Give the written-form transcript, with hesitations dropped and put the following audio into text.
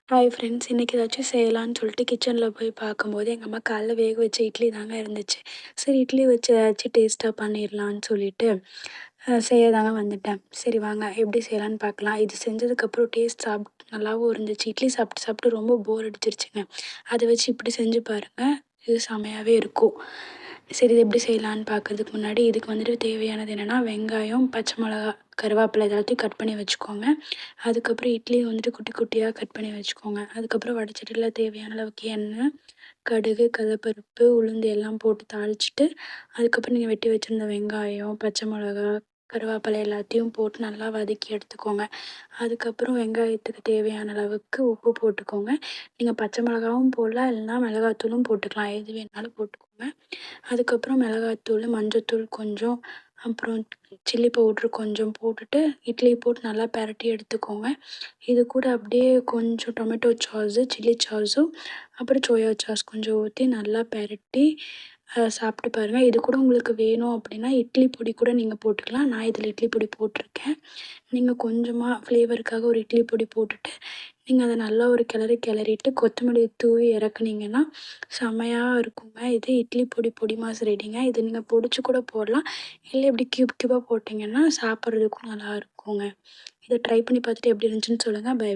Hi friends! இன்றைக்கி ஏதாச்சும் செய்யலான்னு சொல்லிட்டு கிச்சனில் போய் பார்க்கும்போது, எங்கள் அம்மா காலைல வேக வச்ச இட்லி தாங்க இருந்துச்சு. சரி இட்லி வச்சு ஏதாச்சும் டேஸ்ட்டாக பண்ணிடலான்னு சொல்லிட்டு செய்ய தாங்க வந்துட்டேன். சரி வாங்க எப்படி செய்யலான்னு பார்க்கலாம். இது செஞ்சதுக்கப்புறம் டேஸ்ட் நல்லாவும் இருந்துச்சு. இட்லி சாப்பிட்டு சாப்பிட்டு ரொம்ப போர் அடிச்சிருச்சுங்க. அதை வச்சு இப்படி செஞ்சு பாருங்கள். இது செமையாவே இருக்கும். சரி இது எப்படி செய்யலான்னு பார்க்கறதுக்கு முன்னாடி, இதுக்கு வந்துட்டு தேவையானது என்னென்னா, வெங்காயம், பச்சை மிளகா, கருவேப்பிலை எல்லாத்தையும் கட் பண்ணி வச்சுக்கோங்க. அதுக்கப்புறம் இட்லியை வந்துட்டு குட்டி குட்டியாக கட் பண்ணி வச்சுக்கோங்க. அதுக்கப்புறம் வடச்சட்டியில் தேவையான அளவுக்கு எண்ணெய், கடுகு, கடலப்பருப்பு, உளுந்து எல்லாம் போட்டு தாளிச்சிட்டு, அதுக்கப்புறம் நீங்கள் வெட்டி வச்சுருந்த வெங்காயம், பச்சை மிளகா, கருவேப்பிலை எல்லாத்தையும் போட்டு நல்லா வதக்கி எடுத்துக்கோங்க. அதுக்கப்புறம் வெங்காயத்துக்கு தேவையான அளவுக்கு உப்பு போட்டுக்கோங்க. நீங்கள் பச்சை மிளகாவும் போடலாம், இல்லைனா மிளகாத்தூளும் போட்டுக்கலாம். எது வேணாலும் போட்டுக்கோங்க. அதுக்கப்புறம் மிளகாத்தூள், மஞ்சத்தூள் கொஞ்சம், அப்புறம் சில்லி பவுட்ரு கொஞ்சம் போட்டுட்டு, இட்லி போட்டு நல்லா பெரட்டி எடுத்துக்கோங்க. இது கூட அப்படியே கொஞ்சம் டொமேட்டோ சாஸு, சில்லி சாஸும், அப்புறம் சோயா சாஸ் கொஞ்சம் ஊற்றி நல்லா பெரட்டி சாப்பிட்டு பாருங்கள். இது கூட உங்களுக்கு வேணும் அப்படின்னா, இட்லி பொடி கூட நீங்கள் போட்டுக்கலாம். நான் இதில் இட்லி பொடி போட்டிருக்கேன். நீங்கள் கொஞ்சமாக ஃப்ளேவருக்காக ஒரு இட்லி பொடி போட்டுட்டு, நீங்கள் அதை நல்லா ஒரு கிளறிட்டு கொத்தமல்லி தூவி இறக்குனீங்கன்னா செம்மையாக இருக்குங்க. இது இட்லி பொடி பொடி மாஸ் ரெடிங்க. இது நீங்கள் பொடிச்சு கூட போடலாம். இல்லை இப்படி க்யூப் க்யூபாக போட்டிங்கன்னா சாப்பிட்றதுக்கும் நல்லாயிருக்குங்க. இதை ட்ரை பண்ணி பார்த்துட்டு எப்படி இருந்துச்சுன்னு சொல்லுங்கள். Bye by.